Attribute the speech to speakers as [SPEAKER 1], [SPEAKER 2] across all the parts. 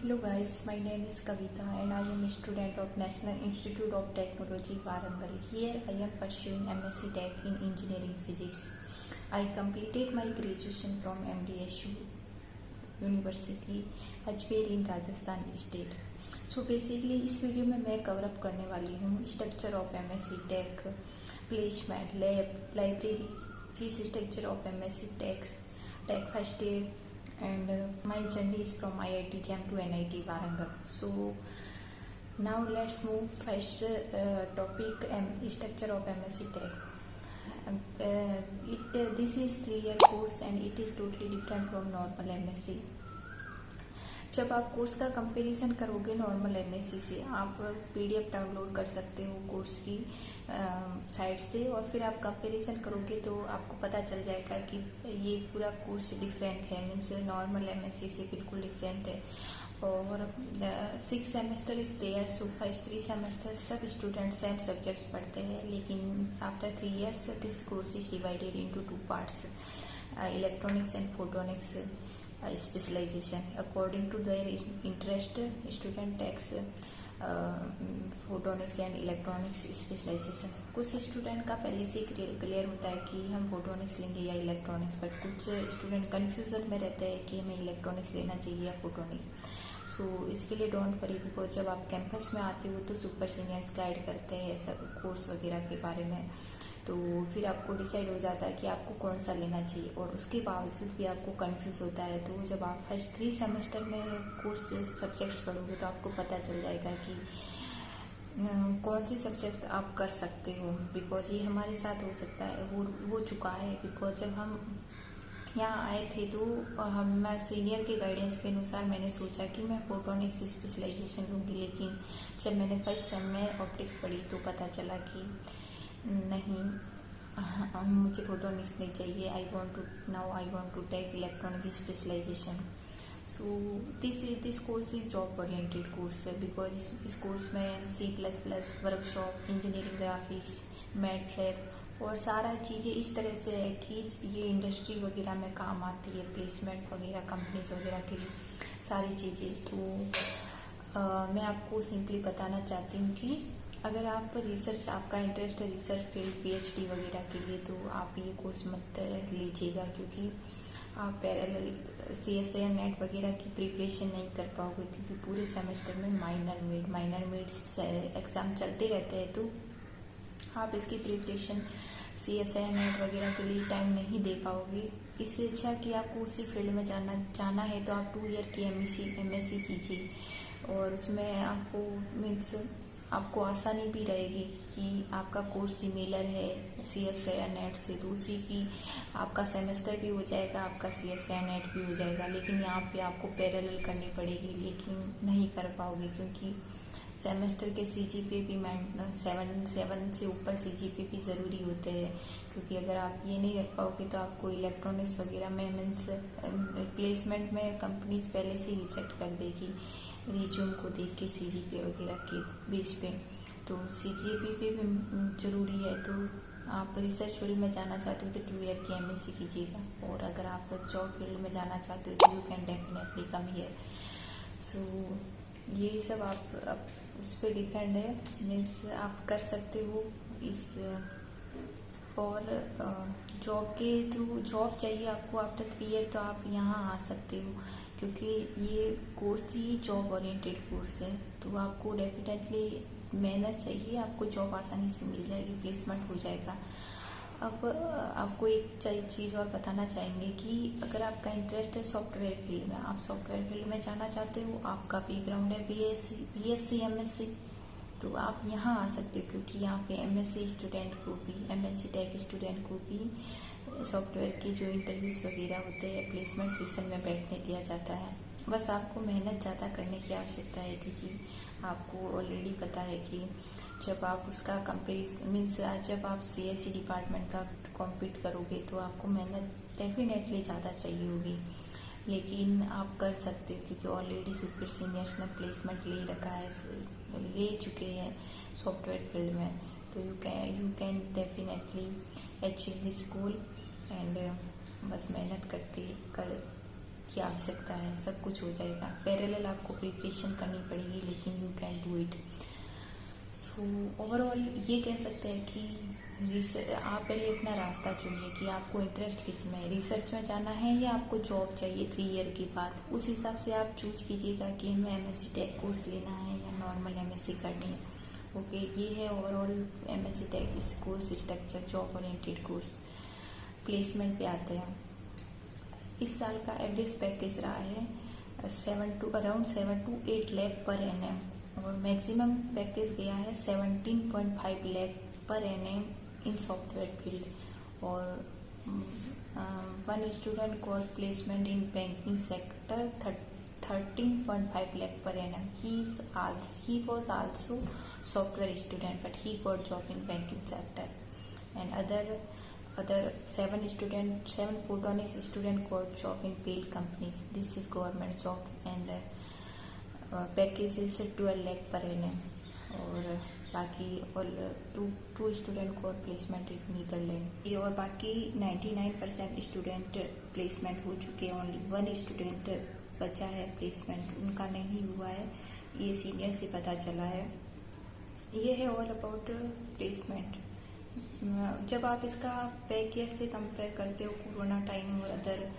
[SPEAKER 1] Hello guys, my name is Kavita and I am a student of National Institute of Technology, Warangal. Here I am pursuing MSc Tech in Engineering Physics. I completed my graduation from MDSU University, Ajmer in Rajasthan State. So basically इस video में मैं cover up करने वाली हूँ structure of MSc Tech, placement, lab, library, fees structure of MSc Tech first year. And my journey is from IIT JAM to NIT Warangal. So now let's move first topic structure of MSc Tech. This is 3-year course and it is totally different from normal MSc. जब आप course का comparison करोगे normal MSc से, आप PDF download कर सकते हो course की साइट से और फिर आप कंपैरिजन करोगे तो आपको पता चल जाएगा कि ये पूरा कोर्स डिफरेंट है, मीन्स नॉर्मल एमएससी से बिल्कुल डिफरेंट है. और 6 semester is there, so first 3 semester सब स्टूडेंट सेम सब्जेक्ट्स पढ़ते हैं, लेकिन after 3 years this course is divided into 2 parts, electronics and photonics specialization. According to their interest, student takes photonics and electronics specialisation. कुछ student का पहले से clear होता है कि हम फोटोनिक्स लेंगे या इलेक्ट्रॉनिक्स, बट कुछ स्टूडेंट कन्फ्यूजन में रहते हैं कि हमें इलेक्ट्रॉनिक्स लेना चाहिए या फोटोनिक्स. सो इसके लिए डोंट वरी, बिकॉज जब आप कैंपस में आते हो तो सुपर सीनियर्स गाइड करते हैं सब कोर्स वगैरह के बारे में, तो फिर आपको डिसाइड हो जाता है कि आपको कौन सा लेना चाहिए. और उसके बावजूद भी आपको कंफ्यूज होता है, तो जब आप फर्स्ट 3 सेमेस्टर में कोर्स सब्जेक्ट्स पढ़ोगे तो आपको पता चल जाएगा कि कौन सी सब्जेक्ट आप कर सकते हो. बिकॉज ये हमारे साथ हो सकता है, हो चुका है. बिकॉज जब हम यहाँ आए थे तो हम सीनियर के गाइडेंस के अनुसार मैंने सोचा कि मैं फोटोनिक्स स्पेशलाइजेशन लूँगी, लेकिन जब मैंने फर्स्ट सेम में ऑप्टिक्स पढ़ी तो पता चला कि नहीं, मुझे फोटोनिक्स नहीं चाहिए. I want to take electronic specialisation. So this course is job oriented course है, बिकॉज इस कोर्स में C++, workshop, engineering graphics, MATLAB और सारा चीज़ें इस तरह से है कि ये इंडस्ट्री वगैरह में काम आती है, प्लेसमेंट वगैरह, कंपनीज वगैरह के लिए सारी चीज़ें. तो मैं आपको सिंपली बताना चाहती हूँ कि अगर आप रिसर्च, आपका इंटरेस्ट है रिसर्च फील्ड, PhD वगैरह के लिए, तो आप ये कोर्स मत लीजिएगा, क्योंकि आप पैरेलल CSA नेट वगैरह की प्रिपरेशन नहीं कर पाओगे, क्योंकि पूरे सेमेस्टर में माइनर मिड एग्ज़ाम चलते रहते हैं, तो आप इसकी प्रिपरेशन CSA नेट वगैरह के लिए टाइम नहीं दे पाओगे. इससे अच्छा कि आपको उसी फील्ड में जाना है तो आप 2 year की MSc कीजिए, और उसमें आपको मीन्स आपको आसानी भी रहेगी कि आपका कोर्स सिमिलर है CSA नेट से, तो उसी की आपका सेमेस्टर भी हो जाएगा, आपका CSA नेट भी हो जाएगा. लेकिन यहाँ पे आपको पैरेलल करनी पड़ेगी, लेकिन नहीं कर पाओगे, क्योंकि सेमेस्टर के CGPA भी 7 से ऊपर CGPA भी ज़रूरी होते हैं. क्योंकि अगर आप ये नहीं रख पाओगे तो आपको इलेक्ट्रॉनिक्स वगैरह में मीन्स प्लेसमेंट में कंपनीज पहले से रिजेक्ट कर देगी रिज्यूम को देख के CGPA वगैरह के बेस पे. तो CGPA भी ज़रूरी है. तो आप रिसर्च फील्ड में जाना चाहते हो तो 2 year की MSc कीजिएगा, और अगर आप जॉब फील्ड में जाना चाहते हो तो you can definitely come here. So ये सब आप उस पर डिपेंड है, मीन्स आप कर सकते हो इस. और जॉब के थ्रू जॉब चाहिए आपको आफ्टर 3 year, तो आप यहाँ आ सकते हो, क्योंकि ये कोर्स ही जॉब ओरिएंटेड कोर्स है. तो आपको डेफिनेटली मेहनत चाहिए, आपको जॉब आसानी से मिल जाएगी, प्लेसमेंट हो जाएगा. अब आपको एक चीज़ और बताना चाहेंगे कि अगर आपका इंटरेस्ट है सॉफ्टवेयर फील्ड में, आप सॉफ्टवेयर फील्ड में जाना चाहते हो, आपका बैकग्राउंड है BSc MSc, तो आप यहाँ आ सकते हो, क्योंकि यहाँ पे MSc स्टूडेंट को भी, MSc टेक स्टूडेंट को भी सॉफ्टवेयर के जो इंटरव्यूज वगैरह होते हैं प्लेसमेंट सेशन में बैठने दिया जाता है. बस आपको मेहनत ज़्यादा करने की आवश्यकता है, क्योंकि आपको ऑलरेडी पता है कि जब आप उसका कंपेरिजन मीन्स जब आप CSE डिपार्टमेंट का कॉम्पीट करोगे तो आपको मेहनत डेफिनेटली ज़्यादा चाहिए होगी. लेकिन आप कर सकते हो, क्योंकि ऑलरेडी सुपर सीनियर्स ने प्लेसमेंट ले चुके हैं सॉफ्टवेयर फील्ड में. तो you can definitely achieve this goal. And बस मेहनत की आवश्यकता है, सब कुछ हो जाएगा। पैरेलल आपको प्रिपरेशन करनी पड़ेगी, लेकिन you can do it. So overall ये कह सकते हैं कि आप पहले अपना रास्ता चुनिए कि आपको इंटरेस्ट किस में है, रिसर्च में जाना है या आपको जॉब चाहिए 3 ईयर के बाद। उस हिसाब से आप चूज कीजिएगा कि हमें MSc टेक कोर्स लेना है या नॉर्मल MSc करनी है। ओके, ये है overall MSc tech course structure, job oriented course. Placement पे आते हैं। इस साल का एवरेज पैकेज रहा है अराउंड 7 to 8 लाख पर एनएम, और मैक्सिमम पैकेज गया है 17.5 लाख पर एनएम इन सॉफ्टवेयर फील्ड। और 1 student got placement in banking sector 13.5 lakh per annum. He was also software student, but he got job in banking sector. And other 7 photonics student got job in paid companies. This is government job, and package is 12 lakh per annum. और बाकी और 2 student को placement इन Netherlands, और बाकी 99% student placement हो चुके हैं। Only 1 student बचा है प्लेसमेंट, उनका नहीं हुआ है, ये सीनियर से पता चला है। ये है ऑल अबाउट प्लेसमेंट। जब आप इसका बैक ईयर से कंपेयर करते हो, कोरोना टाइम और अदर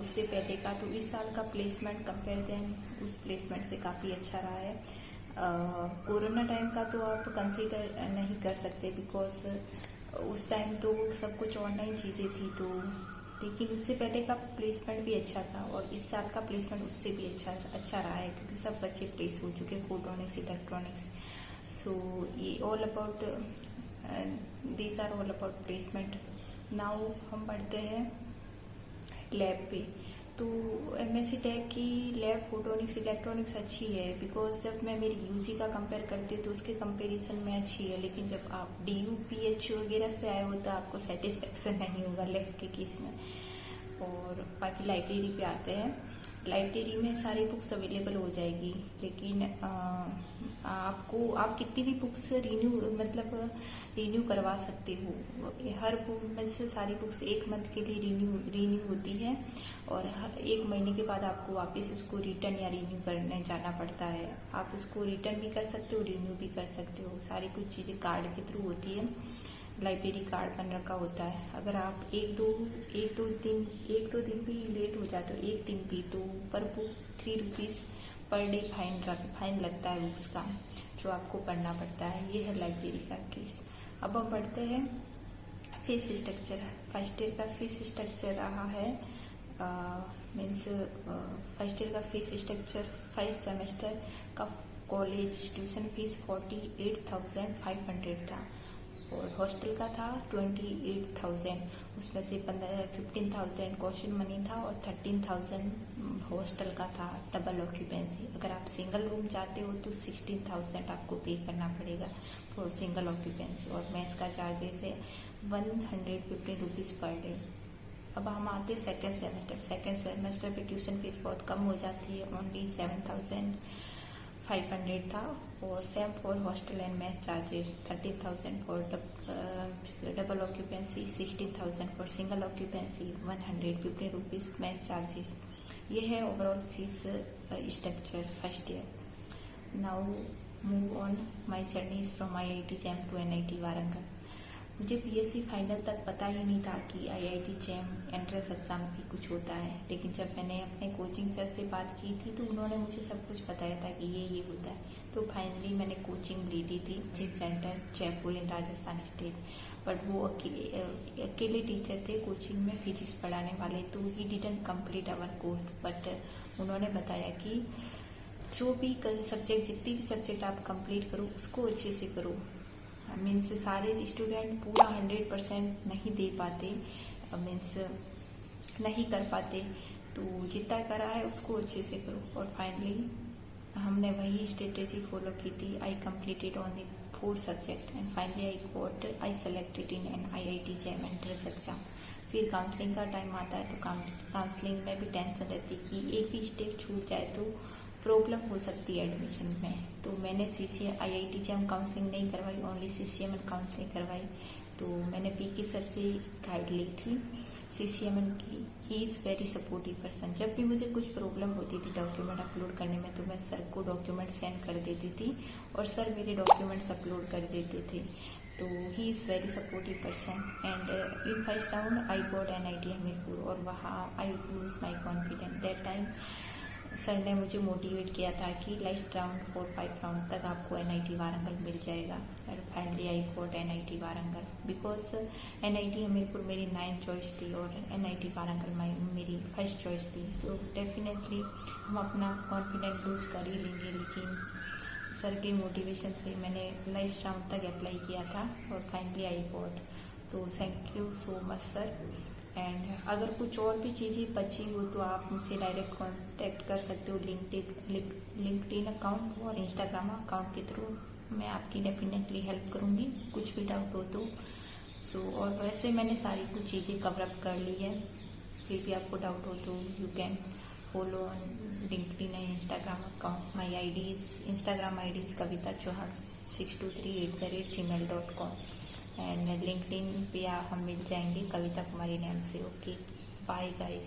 [SPEAKER 1] उससे पहले का, तो इस साल का प्लेसमेंट कंपेयर देन उस प्लेसमेंट से काफ़ी अच्छा रहा है। कोरोना टाइम का तो आप कंसीडर नहीं कर सकते, बिकॉज उस टाइम तो सब कुछ ऑनलाइन चीज़ें थी, तो लेकिन उससे पहले का प्लेसमेंट भी अच्छा था, और इस साल का प्लेसमेंट उससे भी अच्छा रहा है, क्योंकि सब बच्चे प्लेस हो चुके हैं, फोटोनिक्स, इलेक्ट्रॉनिक्स। सो ये all about these are all about placement. Now हम पढ़ते हैं लैब पे। तो MSc टेक की लैब फोटोनिक्स इलेक्ट्रॉनिक्स अच्छी है, बिकॉज जब मैं मेरी UG का कंपेयर करती हूँ तो उसके कंपैरिजन में अच्छी है, लेकिन जब आप DU PH वगैरह से आए हो तो आपको सेटिस्फेक्शन नहीं होगा लैब के केस में। और बाकी लाइब्रेरी पे आते हैं। लाइब्रेरी में सारी बुक्स अवेलेबल हो जाएगी, लेकिन आप कितनी भी बुक्स रिन्यू करवा सकते हो। हर बुक में से सारी बुक्स 1 मंथ के लिए रिन्यू होती है, और 1 महीने के बाद आपको वापस उसको रिटर्न या रिन्यू करने जाना पड़ता है। आप उसको रिटर्न भी कर सकते हो, रिन्यू भी कर सकते हो। सारी कुछ चीज़ें कार्ड के थ्रू होती है, लाइब्रेरी कार्ड बन रखा होता है। अगर आप एक दो दिन भी लेट हो जाते हो, 1 दिन भी, तो पर book 3 rupees per day fine लगता है बुक्स का, जो आपको पढ़ना पड़ता है। ये है लाइब्रेरी का केस। अब हम पढ़ते हैं फीस स्ट्रक्चर। फर्स्ट ईयर का फीस स्ट्रक्चर रहा है फर्स्ट ईयर का फीस स्ट्रक्चर 5 सेमेस्टर का कॉलेज ट्यूशन फीस 48,500 था, और हॉस्टल का था 28,000। उसमें से 15,000 कॉशन मनी था और 13,000 हॉस्टल का था, डबल ऑक्यूपेंसी। अगर आप सिंगल रूम चाहते हो तो 16,000 आपको पे करना पड़ेगा फॉर सिंगल ऑक्यूपेंसी, और मेस का चार्जेस है 115 रुपीज़ पर डे। अब हम आते हैं सेकेंड सेमेस्टर पे ट्यूशन फीस बहुत कम हो जाती है, ओनली 7,500 था, और same for hostel and mess charges 13,000 for double occupancy, 16,000 for single occupancy, 115 rupees mess charges. ये है overall fees structure first year. Now move on my journey from IIT JAM to NIT Warangal. मुझे BSc final तक पता ही नहीं था कि IIT JAM entrance exam भी कुछ होता है, लेकिन जब मैंने अपने कोचिंग सर से बात की थी तो उन्होंने मुझे सब कुछ बताया था कि ये होता है। तो फाइनली मैंने कोचिंग ली थी coaching centre Jaipur in Rajasthan state, but वो अकेले टीचर थे कोचिंग में फिजिक्स पढ़ाने वाले, तो he didn't complete our course. But उन्होंने बताया कि जो भी सब्जेक्ट, जितनी भी सब्जेक्ट आप कंप्लीट करो उसको अच्छे से करो। मीन्स सारे स्टूडेंट पूरा 100% नहीं दे पाते, मीन्स नहीं कर पाते, तो जितना करा है उसको अच्छे से करो। और फाइनली हमने वही स्ट्रेटेजी फॉलो की थी। I completed on the 4 subject and finally I selected in an IIT JAM entrance exam. फिर काउंसलिंग का टाइम आता है, तो काउंसलिंग में भी टेंशन रहती कि एक भी स्टेप छूट जाए तो प्रॉब्लम हो सकती है एडमिशन में। तो मैंने IIT JAM काउंसलिंग नहीं करवाई, ओनली CCML काउंसलिंग करवाई। तो मैंने PK सर से गाइड ली थी। CCMN की। He is very supportive person. जब भी मुझे कुछ प्रॉब्लम होती थी डॉक्यूमेंट अपलोड करने में तो मैं सर को डॉक्यूमेंट सेंड कर देती थी और सर मेरे डॉक्यूमेंट्स अपलोड कर देते थे। तो he is very supportive person. And in first round I got NIT Hamirpur और वहाँ I lose my confidence. That time sir ने मुझे मोटिवेट किया था कि लास्ट राउंड 4-5 राउंड तक आपको NIT वारंगल मिल जाएगा। And finally I got NIT Warangal because NIT Hamirpur मेरी 9th चॉइस थी और NIT वारंगल मेरी फर्स्ट चॉइस थी। तो डेफिनेटली हम अपना कॉन्फिडेंस लूज कर ही लेंगे, लेकिन सर के मोटिवेशन से मैंने लास्ट राउंड तक अप्लाई किया था और फाइनली आई गॉट। तो thank you so much sir. And अगर कुछ और भी चीज़ें बची हो तो आप मुझसे डायरेक्ट कांटेक्ट कर सकते हो लिंक्डइन अकाउंट और इंस्टाग्राम अकाउंट के थ्रू। मैं आपकी डेफिनेटली हेल्प करूँगी कुछ भी डाउट हो तो। और वैसे मैंने सारी कुछ चीज़ें कवर अप कर ली है। फिर भी आपको डाउट हो तो you can follow on LinkedIn and Instagram account. My IDs Instagram IDs Kavita Chauhan 623@gmail.com and LinkedIn पे हम मिल जाएंगे कविता कुमारी नाम से। Okay, bye guys.